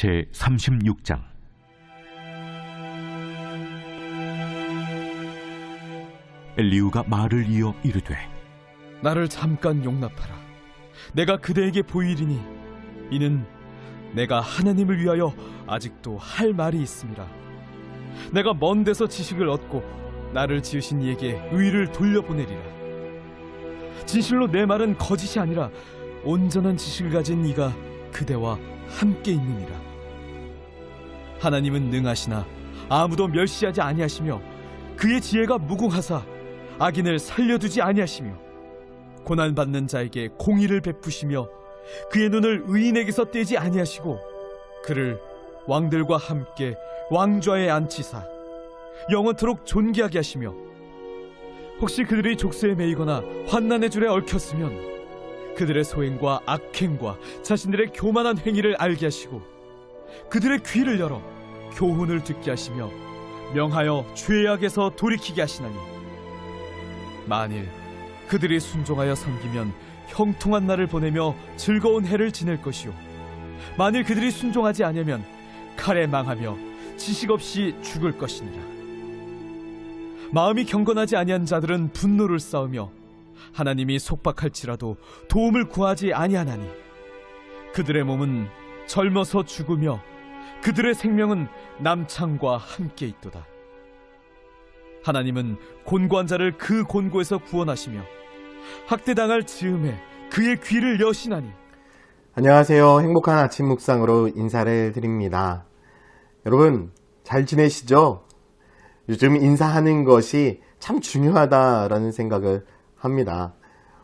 제36장. 엘리후가 말을 이어 이르되, 나를 잠깐 용납하라. 내가 그대에게 보이리니 이는 내가 하나님을 위하여 아직도 할 말이 있음이라. 내가 먼 데서 지식을 얻고 나를 지으신 이에게 의를 돌려보내리라. 진실로 내 말은 거짓이 아니라 온전한 지식을 가진 이가 그대와 함께 있느니라. 하나님은 능하시나 아무도 멸시하지 아니하시며 그의 지혜가 무궁하사 악인을 살려두지 아니하시며 고난받는 자에게 공의를 베푸시며 그의 눈을 의인에게서 떼지 아니하시고 그를 왕들과 함께 왕좌에 앉히사 영원토록 존귀하게 하시며, 혹시 그들이 족쇄에 매이거나 환난의 줄에 얽혔으면 그들의 소행과 악행과 자신들의 교만한 행위를 알게 하시고 그들의 귀를 열어 교훈을 듣게 하시며 명하여 죄악에서 돌이키게 하시나니, 만일 그들이 순종하여 섬기면 형통한 날을 보내며 즐거운 해를 지낼 것이요, 만일 그들이 순종하지 아니하면 칼에 망하며 지식 없이 죽을 것이니라. 마음이 경건하지 아니한 자들은 분노를 쌓으며 하나님이 속박할지라도 도움을 구하지 아니하나니, 그들의 몸은 젊어서 죽으며 그들의 생명은 남창과 함께 있도다. 하나님은 곤고한 자를 그 곤고에서 구원하시며 학대당할 즈음에 그의 귀를 여시나니. 안녕하세요. 행복한 아침 묵상으로 인사를 드립니다. 여러분 잘 지내시죠? 요즘 인사하는 것이 참 중요하다라는 생각을 합니다.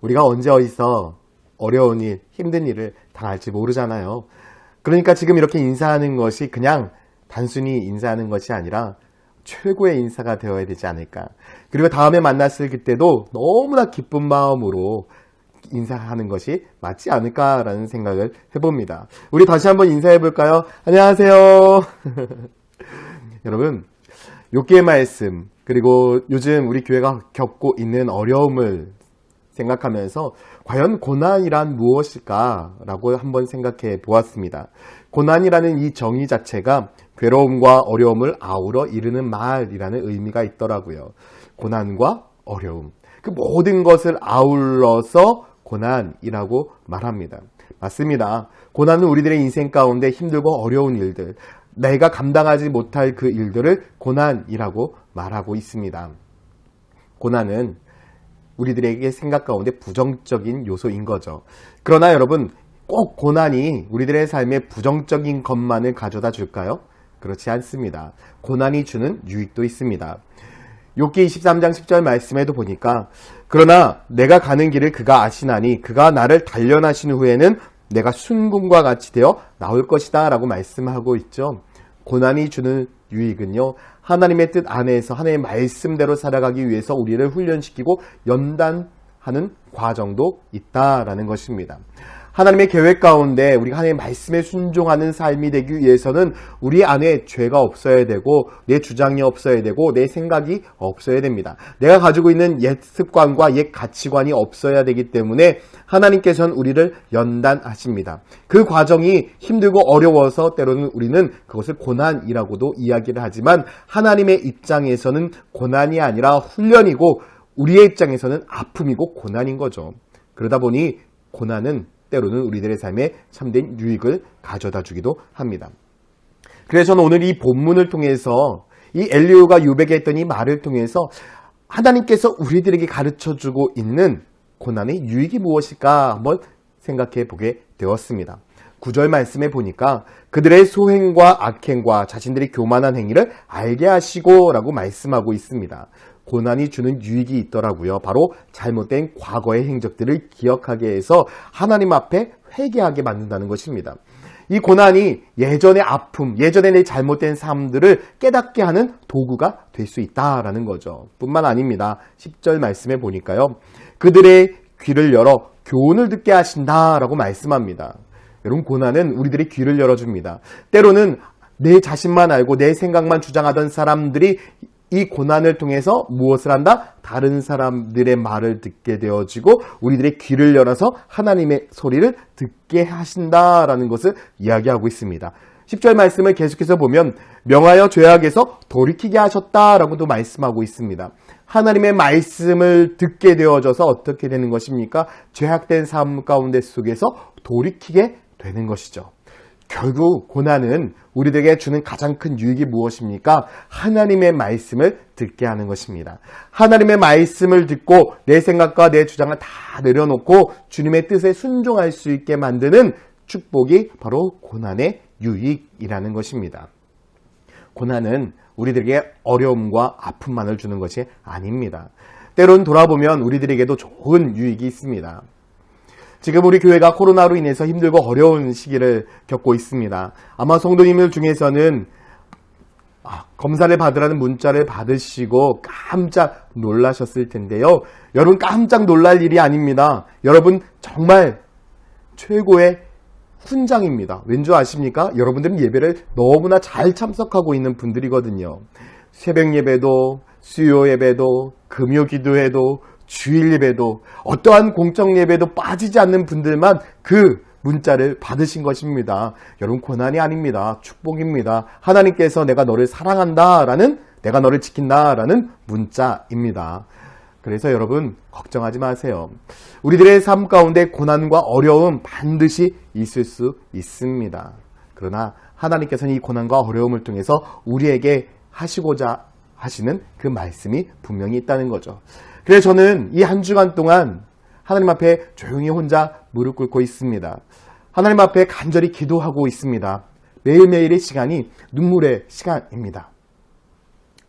우리가 언제 어디서 어려운 일, 힘든 일을 당할지 모르잖아요. 그러니까 지금 이렇게 인사하는 것이 그냥 단순히 인사하는 것이 아니라 최고의 인사가 되어야 되지 않을까. 그리고 다음에 만났을 그때도 너무나 기쁜 마음으로 인사하는 것이 맞지 않을까라는 생각을 해봅니다. 우리 다시 한번 인사해 볼까요? 안녕하세요. 여러분, 욥기의 말씀, 그리고 요즘 우리 교회가 겪고 있는 어려움을 생각하면서 과연 고난이란 무엇일까라고 한번 생각해 보았습니다. 고난이라는 이 정의 자체가 괴로움과 어려움을 아우러 이르는 말이라는 의미가 있더라고요. 고난과 어려움, 그 모든 것을 아울러서 고난이라고 말합니다. 맞습니다. 고난은 우리들의 인생 가운데 힘들고 어려운 일들, 내가 감당하지 못할 그 일들을 고난이라고 말하고 있습니다. 고난은 우리들에게 생각 가운데 부정적인 요소인 거죠. 그러나 여러분, 꼭 고난이 우리들의 삶에 부정적인 것만을 가져다 줄까요? 그렇지 않습니다. 고난이 주는 유익도 있습니다. 욥기 23장 10절 말씀에도 보니까, 그러나 내가 가는 길을 그가 아시나니 그가 나를 단련하신 후에는 내가 순금과 같이 되어 나올 것이다 라고 말씀하고 있죠. 고난이 주는 유익은요, 하나님의 뜻 안에서 하나님의 말씀대로 살아가기 위해서 우리를 훈련시키고 연단하는 과정도 있다라는 것입니다. 하나님의 계획 가운데 우리가 하나님의 말씀에 순종하는 삶이 되기 위해서는 우리 안에 죄가 없어야 되고 내 주장이 없어야 되고 내 생각이 없어야 됩니다. 내가 가지고 있는 옛 습관과 옛 가치관이 없어야 되기 때문에 하나님께서는 우리를 연단하십니다. 그 과정이 힘들고 어려워서 때로는 우리는 그것을 고난이라고도 이야기를 하지만 하나님의 입장에서는 고난이 아니라 훈련이고 우리의 입장에서는 아픔이고 고난인 거죠. 그러다 보니 고난은 때로는 우리들의 삶에 참된 유익을 가져다 주기도 합니다. 그래서 저는 오늘 이 본문을 통해서 이 엘리후가 욥에게 했던 이 말을 통해서 하나님께서 우리들에게 가르쳐주고 있는 고난의 유익이 무엇일까 한번 생각해 보게 되었습니다. 9절 말씀에 보니까 그들의 소행과 악행과 자신들의 교만한 행위를 알게 하시고 라고 말씀하고 있습니다. 고난이 주는 유익이 있더라고요. 바로 잘못된 과거의 행적들을 기억하게 해서 하나님 앞에 회개하게 만든다는 것입니다. 이 고난이 예전의 아픔, 예전의 내 잘못된 삶들을 깨닫게 하는 도구가 될 수 있다라는 거죠. 뿐만 아닙니다. 10절 말씀에 보니까요, 그들의 귀를 열어 교훈을 듣게 하신다라고 말씀합니다. 여러분, 고난은 우리들의 귀를 열어줍니다. 때로는 내 자신만 알고 내 생각만 주장하던 사람들이 이 고난을 통해서 무엇을 한다? 다른 사람들의 말을 듣게 되어지고 우리들의 귀를 열어서 하나님의 소리를 듣게 하신다라는 것을 이야기하고 있습니다. 10절 말씀을 계속해서 보면 명하여 죄악에서 돌이키게 하셨다라고도 말씀하고 있습니다. 하나님의 말씀을 듣게 되어져서 어떻게 되는 것입니까? 죄악된 삶 가운데 속에서 돌이키게 되는 것이죠. 결국 고난은 우리들에게 주는 가장 큰 유익이 무엇입니까? 하나님의 말씀을 듣게 하는 것입니다. 하나님의 말씀을 듣고 내 생각과 내 주장을 다 내려놓고 주님의 뜻에 순종할 수 있게 만드는 축복이 바로 고난의 유익이라는 것입니다. 고난은 우리들에게 어려움과 아픔만을 주는 것이 아닙니다. 때론 돌아보면 우리들에게도 좋은 유익이 있습니다. 지금 우리 교회가 코로나로 인해서 힘들고 어려운 시기를 겪고 있습니다. 아마 성도님들 중에서는 검사를 받으라는 문자를 받으시고 깜짝 놀라셨을 텐데요. 여러분 깜짝 놀랄 일이 아닙니다. 여러분 정말 최고의 훈장입니다. 왠지 아십니까? 여러분들은 예배를 너무나 잘 참석하고 있는 분들이거든요. 새벽 예배도, 수요 예배도, 금요 기도회도, 주일 예배도, 어떠한 공적 예배도 빠지지 않는 분들만 그 문자를 받으신 것입니다. 여러분 고난이 아닙니다. 축복입니다. 하나님께서 내가 너를 사랑한다라는, 내가 너를 지킨다라는 문자입니다. 그래서 여러분 걱정하지 마세요. 우리들의 삶 가운데 고난과 어려움 반드시 있을 수 있습니다. 그러나 하나님께서는 이 고난과 어려움을 통해서 우리에게 하시고자 하시는 그 말씀이 분명히 있다는 거죠. 그래서 저는 이 한 주간 동안 하나님 앞에 조용히 혼자 무릎 꿇고 있습니다. 하나님 앞에 간절히 기도하고 있습니다. 매일매일의 시간이 눈물의 시간입니다.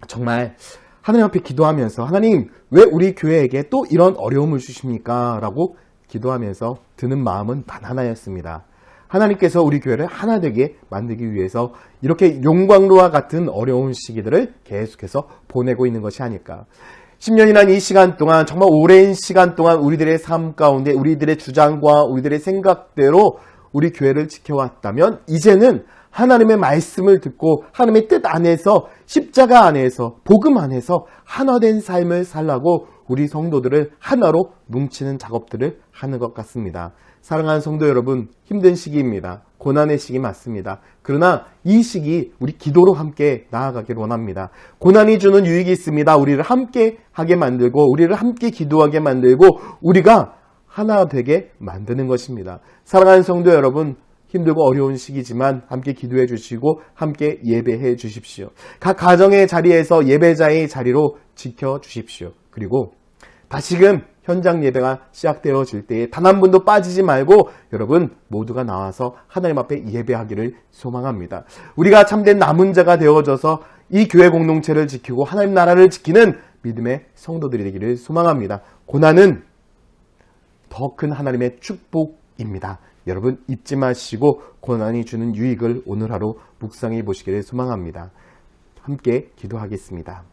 정말 하나님 앞에 기도하면서 하나님 왜 우리 교회에게 또 이런 어려움을 주십니까? 라고 기도하면서 드는 마음은 단 하나였습니다. 하나님께서 우리 교회를 하나 되게 만들기 위해서 이렇게 용광로와 같은 어려운 시기들을 계속해서 보내고 있는 것이 아닐까. 10년이란 이 시간 동안 정말 오랜 시간 동안 우리들의 삶 가운데 우리들의 주장과 우리들의 생각대로 우리 교회를 지켜왔다면 이제는 하나님의 말씀을 듣고 하나님의 뜻 안에서 십자가 안에서 복음 안에서 하나된 삶을 살라고 우리 성도들을 하나로 뭉치는 작업들을 하는 것 같습니다. 사랑하는 성도 여러분, 힘든 시기입니다. 고난의 시기 맞습니다. 그러나 이 시기 우리 기도로 함께 나아가길 원합니다. 고난이 주는 유익이 있습니다. 우리를 함께 하게 만들고 우리를 함께 기도하게 만들고 우리가 하나 되게 만드는 것입니다. 사랑하는 성도 여러분, 힘들고 어려운 시기지만 함께 기도해 주시고 함께 예배해 주십시오. 각 가정의 자리에서 예배자의 자리로 지켜 주십시오. 그리고 다시금 현장 예배가 시작되어질 때에 단 한 분도 빠지지 말고 여러분 모두가 나와서 하나님 앞에 예배하기를 소망합니다. 우리가 참된 남은 자가 되어져서 이 교회 공동체를 지키고 하나님 나라를 지키는 믿음의 성도들이 되기를 소망합니다. 고난은 더 큰 하나님의 축복입니다. 여러분 잊지 마시고 고난이 주는 유익을 오늘 하루 묵상해 보시기를 소망합니다. 함께 기도하겠습니다.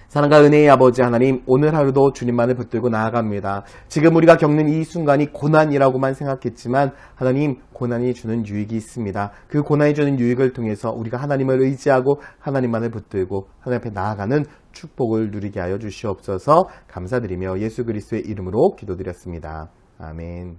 사랑과 은혜의 아버지 하나님, 오늘 하루도 주님만을 붙들고 나아갑니다. 지금 우리가 겪는 이 순간이 고난이라고만 생각했지만 하나님, 고난이 주는 유익이 있습니다. 그 고난이 주는 유익을 통해서 우리가 하나님을 의지하고 하나님만을 붙들고 하나님 앞에 나아가는 축복을 누리게 하여 주시옵소서. 감사드리며 예수 그리스도의 이름으로 기도드렸습니다. 아멘.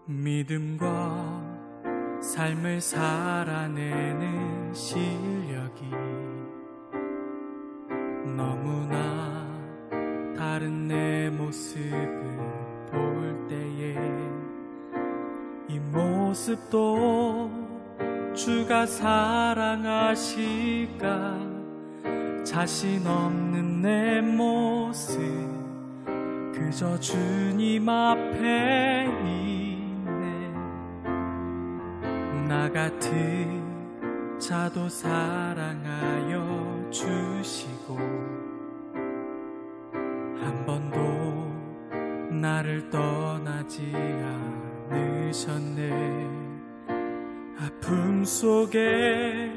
믿음과 삶을 살아내는 실력이 너무나 다른 내 모습을 볼 때에 이 모습도 주가 사랑하실까 자신 없는 내 모습 그저 주님 앞에 나 같은 자도 사랑하여 주시고 한 번도 나를 떠나지 않으셨네. 아픔 속에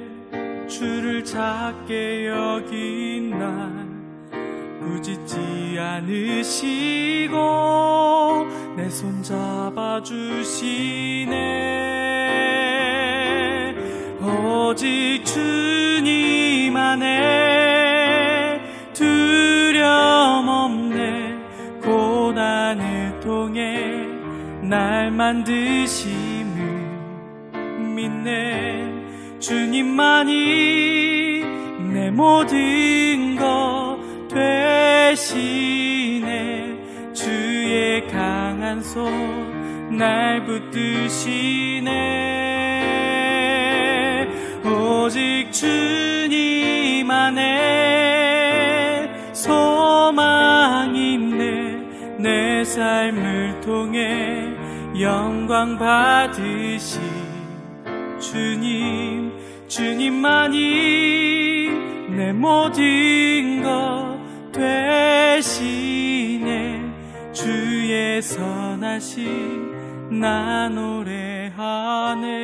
주를 찾게 여긴 날 꾸짖지 않으시고 내 손 잡아주시네. 오직 주님 안에 두려움 없네. 고난을 통해 날 만드심을 믿네. 주님만이 내 모든 것 되시네. 주의 강한 손 날 붙드시네. 오직 주님 안에 소망 있네. 내 삶을 통해 영광 받으시 주님. 주님만이 내 모든 것 되시네. 주의 선하심 나 노래하네.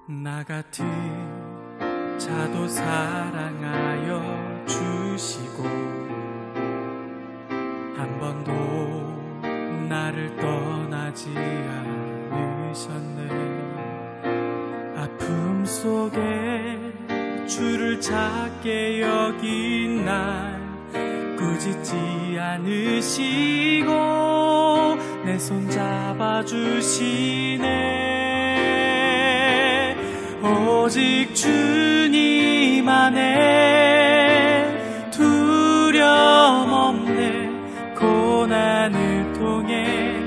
나 같은 자도 사랑하여 주시고 한 번도 나를 떠나지 않으셨네. 아픔 속에 주를 찾게 여긴 날 꾸짖지 않으시고 내 손 잡아주시네. 오직 주님 안에 두려움 없네. 고난을 통해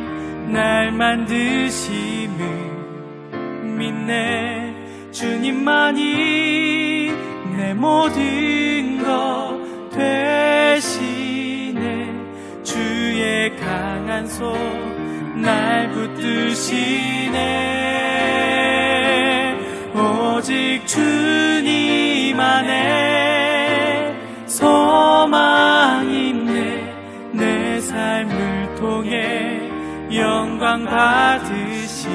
날 만드심을 믿네. 주님만이 내 모든 것 되시네. 주의 강한 손 날 붙드시네. 오직 주님 안에 소망 있네. 내 삶을 통해 영광 받으시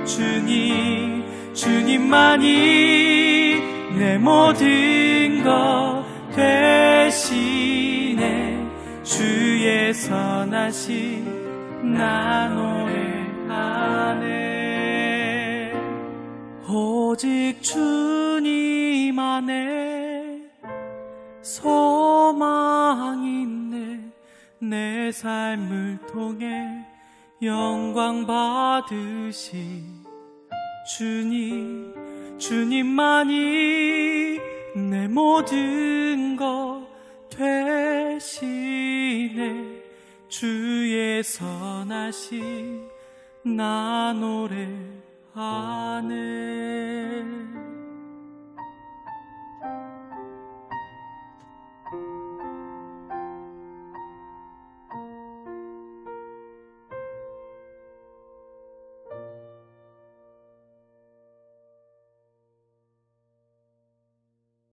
주님. 주님만이 내 모든 것 되시네. 주의 선하심 나 노래하네. 오직 주님 안에 소망 있네. 내 삶을 통해 영광 받으시 주님. 주님만이 내 모든 것 되시네. 주의 선하심 나 노래하네.